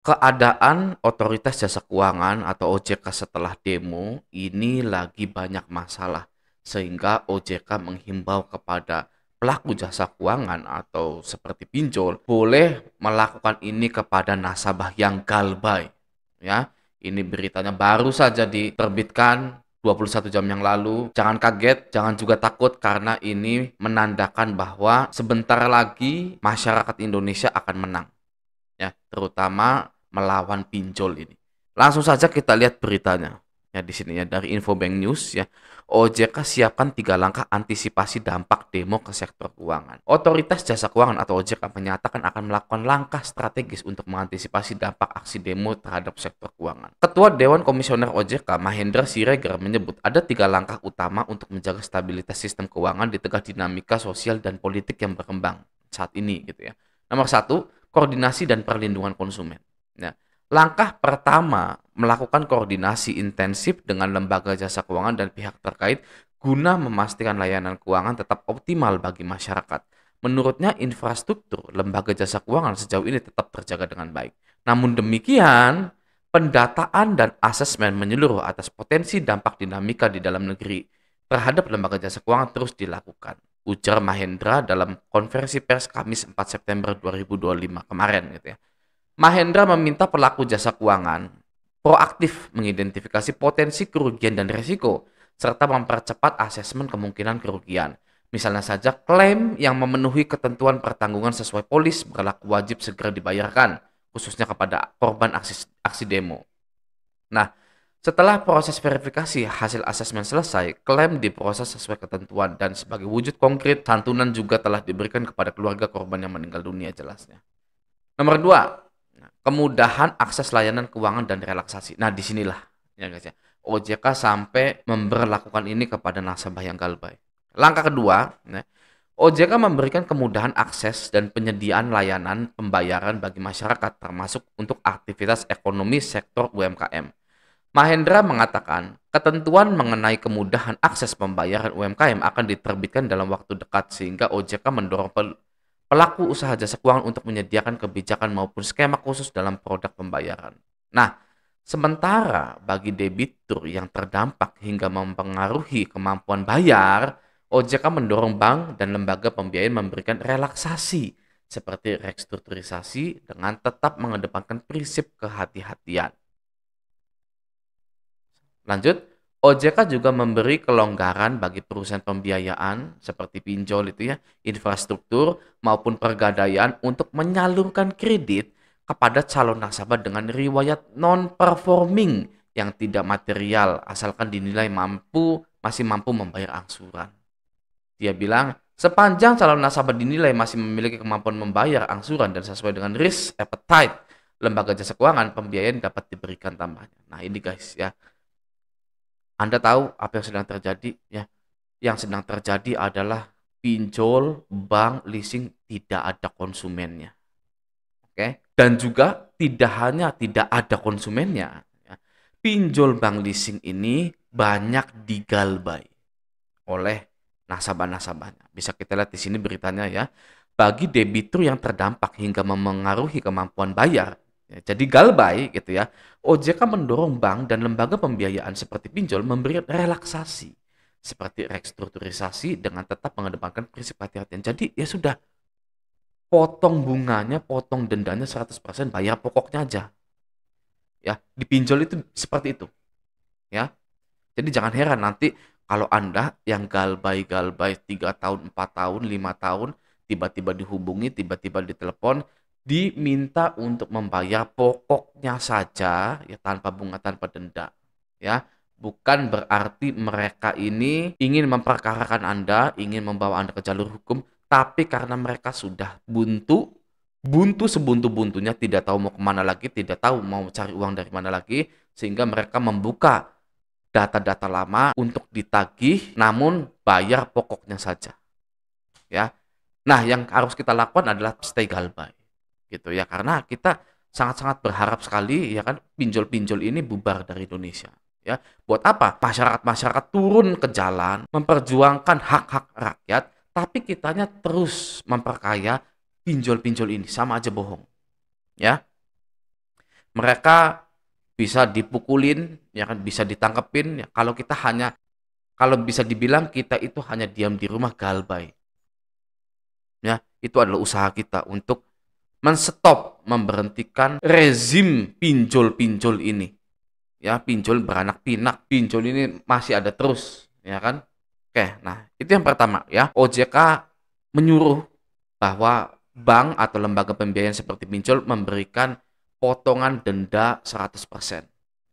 Keadaan Otoritas Jasa Keuangan atau OJK setelah demo ini lagi banyak masalah, sehingga OJK menghimbau kepada pelaku jasa keuangan atau seperti pinjol boleh melakukan ini kepada nasabah yang galbay. Ya, ini beritanya baru saja diterbitkan 21 jam yang lalu. Jangan kaget, jangan juga takut karena ini menandakan bahwa sebentar lagi masyarakat Indonesia akan menang, ya, terutama melawan pinjol ini. Langsung saja kita lihat beritanya. Ya, di sini ya dari Infobank News ya. OJK siapkan 3 langkah antisipasi dampak demo ke sektor keuangan. Otoritas Jasa Keuangan atau OJK menyatakan akan melakukan langkah strategis untuk mengantisipasi dampak aksi demo terhadap sektor keuangan. Ketua Dewan Komisioner OJK Mahendra Siregar menyebut ada 3 langkah utama untuk menjaga stabilitas sistem keuangan di tengah dinamika sosial dan politik yang berkembang saat ini gitu ya. Nomor satu, koordinasi dan perlindungan konsumen. Nah, langkah pertama melakukan koordinasi intensif dengan lembaga jasa keuangan dan pihak terkait guna memastikan layanan keuangan tetap optimal bagi masyarakat. Menurutnya infrastruktur lembaga jasa keuangan sejauh ini tetap terjaga dengan baik. Namun demikian, pendataan dan asesmen menyeluruh atas potensi dampak dinamika di dalam negeri terhadap lembaga jasa keuangan terus dilakukan, ujar Mahendra dalam konferensi pers Kamis 4 September 2025 kemarin gitu ya. Mahendra meminta pelaku jasa keuangan proaktif mengidentifikasi potensi kerugian dan risiko, serta mempercepat asesmen kemungkinan kerugian. Misalnya saja klaim yang memenuhi ketentuan pertanggungan sesuai polis berlaku wajib segera dibayarkan, khususnya kepada korban aksi demo. Nah, setelah proses verifikasi hasil asesmen selesai, klaim diproses sesuai ketentuan dan sebagai wujud konkret, santunan juga telah diberikan kepada keluarga korban yang meninggal dunia jelasnya. Nomor dua, kemudahan akses layanan keuangan dan relaksasi. Nah, disinilah ya guys ya, OJK sampai memberlakukan ini kepada nasabah yang galbay. Langkah kedua, ya, OJK memberikan kemudahan akses dan penyediaan layanan pembayaran bagi masyarakat termasuk untuk aktivitas ekonomi sektor UMKM. Mahendra mengatakan, ketentuan mengenai kemudahan akses pembayaran UMKM akan diterbitkan dalam waktu dekat sehingga OJK mendorong pelaku usaha jasa keuangan untuk menyediakan kebijakan maupun skema khusus dalam produk pembayaran. Nah, sementara bagi debitur yang terdampak hingga mempengaruhi kemampuan bayar, OJK mendorong bank dan lembaga pembiayaan memberikan relaksasi seperti restrukturisasi dengan tetap mengedepankan prinsip kehati-hatian. Lanjut, OJK juga memberi kelonggaran bagi perusahaan pembiayaan seperti pinjol itu ya, infrastruktur maupun pergadaian untuk menyalurkan kredit kepada calon nasabah dengan riwayat non-performing yang tidak material asalkan dinilai masih mampu membayar angsuran. Dia bilang, sepanjang calon nasabah dinilai masih memiliki kemampuan membayar angsuran dan sesuai dengan risk appetite lembaga jasa keuangan, pembiayaan dapat diberikan tambahnya. Nah, ini guys ya, Anda tahu apa yang sedang terjadi ya? Yang sedang terjadi adalah pinjol, bank, leasing tidak ada konsumennya. Oke? Dan juga tidak hanya tidak ada konsumennya, ya. Pinjol bank leasing ini banyak digalbay oleh nasabah-nasabahnya. Bisa kita lihat di sini beritanya ya. Bagi debitur yang terdampak hingga memengaruhi kemampuan bayar, ya, jadi galbay gitu ya. OJK mendorong bank dan lembaga pembiayaan seperti pinjol memberi relaksasi seperti restrukturisasi dengan tetap mengedepankan prinsip hati-hatian. Jadi ya sudah, potong bunganya, potong dendanya 100%, bayar pokoknya aja. Ya, di pinjol itu seperti itu, ya. Jadi jangan heran nanti kalau Anda yang galbay-galbay 3 tahun, 4 tahun, 5 tahun, tiba-tiba dihubungi, tiba-tiba ditelepon, diminta untuk membayar pokoknya saja, ya tanpa bunga, tanpa denda. Ya, bukan berarti mereka ini ingin memperkarakan Anda, ingin membawa Anda ke jalur hukum, tapi karena mereka sudah buntu sebuntu-buntunya, tidak tahu mau kemana lagi, tidak tahu mau cari uang dari mana lagi, sehingga mereka membuka data-data lama untuk ditagih, namun bayar pokoknya saja. Ya, nah yang harus kita lakukan adalah stay galbay, gitu ya, karena kita sangat-sangat berharap sekali ya kan pinjol-pinjol ini bubar dari Indonesia. Ya, buat apa? Masyarakat turun ke jalan memperjuangkan hak-hak rakyat, tapi kitanya terus memperkaya pinjol-pinjol ini, sama aja bohong. Ya, Mereka bisa dipukulin, ya kan, bisa ditangkepin, ya. Kalau bisa dibilang kita itu hanya diam di rumah galbay. Ya, itu adalah usaha kita untuk memberhentikan rezim pinjol-pinjol ini. Ya, pinjol beranak pinak, pinjol ini masih ada terus, ya kan? Oke, nah itu yang pertama ya. OJK menyuruh bahwa bank atau lembaga pembiayaan seperti pinjol memberikan potongan denda 100%.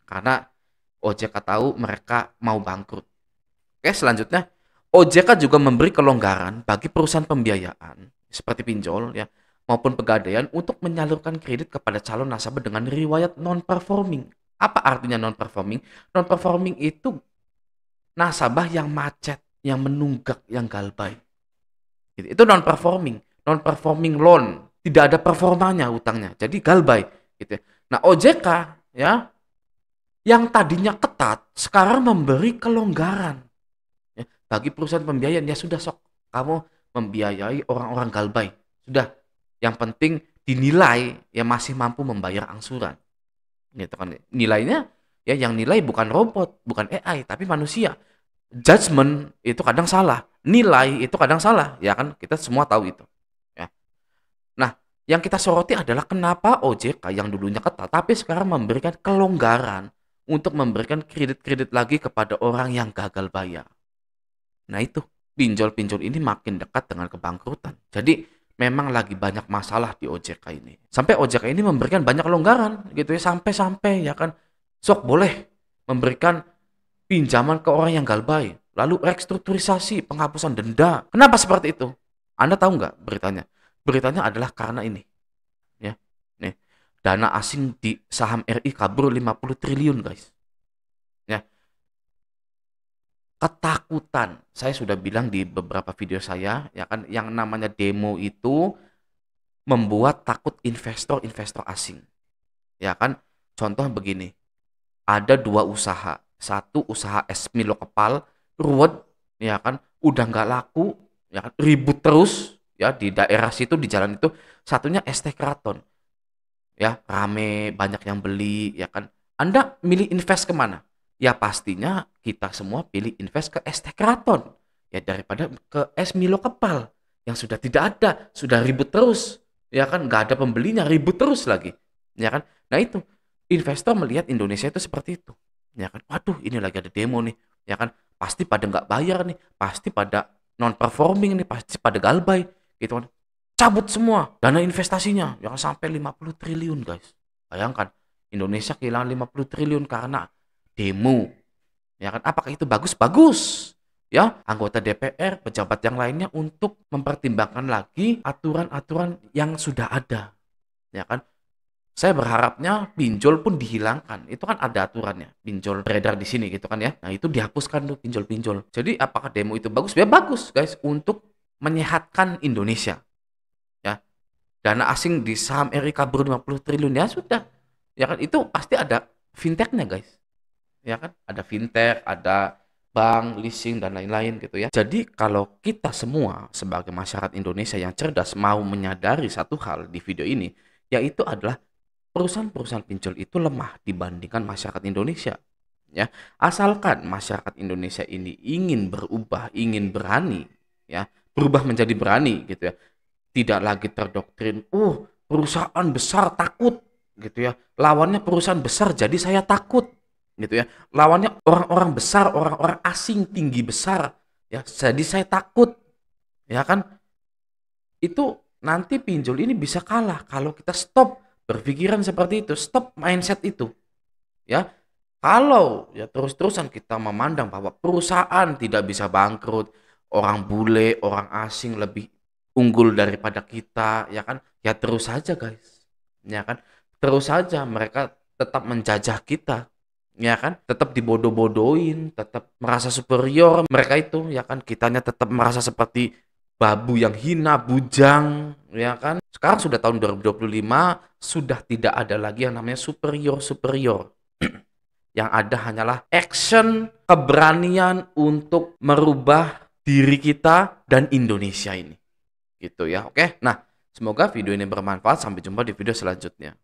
Karena OJK tahu mereka mau bangkrut. Oke, selanjutnya OJK juga memberi kelonggaran bagi perusahaan pembiayaan seperti pinjol ya maupun pegadaian untuk menyalurkan kredit kepada calon nasabah dengan riwayat non-performing. Apa artinya non-performing? Non-performing itu nasabah yang macet, yang menunggak, yang galbay. Itu non-performing, non-performing loan, tidak ada performanya utangnya, jadi galbay. Gitu. Nah OJK ya, yang tadinya ketat, sekarang memberi kelonggaran ya, bagi perusahaan pembiayaan. Ya sudah sok, kamu membiayai orang-orang galbay. Sudah, yang penting dinilai ya masih mampu membayar angsuran. Gitu kan. Nilainya ya yang nilai bukan robot, bukan AI, tapi manusia. Judgment itu kadang salah, nilai itu kadang salah, ya kan? Kita semua tahu itu. Ya. Nah, yang kita soroti adalah kenapa OJK yang dulunya ketat, tapi sekarang memberikan kelonggaran untuk memberikan kredit-kredit lagi kepada orang yang gagal bayar. Nah itu, pinjol-pinjol ini makin dekat dengan kebangkrutan. Jadi memang lagi banyak masalah di OJK ini. Sampai OJK ini memberikan banyak kelonggaran gitu ya, sampai-sampai ya kan. Sok boleh memberikan pinjaman ke orang yang galbay, lalu restrukturisasi, penghapusan denda. Kenapa seperti itu? Anda tahu nggak beritanya? Beritanya adalah karena ini. Ya, nih, dana asing di saham RI kabur 50 triliun, guys. Ya, ketakutan. Saya sudah bilang di beberapa video saya, ya kan, yang namanya demo itu membuat takut investor-investor asing. Ya kan, contoh begini. Ada dua usaha. Satu usaha es Milo kepal, ruwet, ya kan, udah nggak laku, ya kan, ribut terus, ya di daerah situ, di jalan itu. Satunya es teh Kraton, ya rame, banyak yang beli, ya kan. Anda milih invest kemana? Ya pastinya kita semua pilih invest ke es teh Kraton, ya daripada ke es Milo kepal yang sudah tidak ada, sudah ribut terus, ya kan, nggak ada pembelinya, ribut terus lagi, ya kan. Nah itu, investor melihat Indonesia itu seperti itu. Ya kan, waduh ini lagi ada demo nih, ya kan, pasti pada nggak bayar nih, pasti pada non performing nih, pasti pada galbay, gitu kan, cabut semua dana investasinya yang sampai 50 triliun guys. Bayangkan Indonesia kehilangan 50 triliun karena demo, ya kan. Apakah itu bagus? Bagus ya, anggota DPR, pejabat yang lainnya untuk mempertimbangkan lagi aturan-aturan yang sudah ada, ya kan. Saya berharapnya pinjol pun dihilangkan. Itu kan ada aturannya. Pinjol beredar di sini gitu kan ya. Nah, itu dihapuskan tuh pinjol-pinjol. Jadi apakah demo itu bagus? Ya bagus, guys, untuk menyehatkan Indonesia. Ya. Dana asing di saham RI kabur 50 triliun ya sudah. Ya kan itu pasti ada fintechnya, guys. Ya kan? Ada fintech, ada bank, leasing dan lain-lain gitu ya. Jadi kalau kita semua sebagai masyarakat Indonesia yang cerdas mau menyadari satu hal di video ini, yaitu adalah perusahaan-perusahaan pinjol itu lemah dibandingkan masyarakat Indonesia. Ya, asalkan masyarakat Indonesia ini ingin berubah, ingin berani, ya, berubah menjadi berani gitu ya. Tidak lagi terdoktrin, perusahaan besar takut gitu ya. Lawannya perusahaan besar jadi saya takut gitu ya. Lawannya orang-orang besar, orang-orang asing tinggi besar ya, jadi saya takut. Ya kan? Itu nanti pinjol ini bisa kalah kalau kita stop berpikiran seperti itu, stop mindset itu. Ya, kalau ya terus-terusan kita memandang bahwa perusahaan tidak bisa bangkrut, orang bule, orang asing lebih unggul daripada kita, ya kan? Ya terus saja, guys. Ya kan? Terus saja mereka tetap menjajah kita. Ya kan? Tetap dibodoh-bodohin, tetap merasa superior mereka itu, ya kan? Kitanya tetap merasa seperti babu yang hina, bujang, ya kan? Sekarang sudah tahun 2025, sudah tidak ada lagi yang namanya superior-superior. Yang ada hanyalah action, keberanian untuk merubah diri kita dan Indonesia ini. Gitu ya, oke? Nah, semoga video ini bermanfaat. Sampai jumpa di video selanjutnya.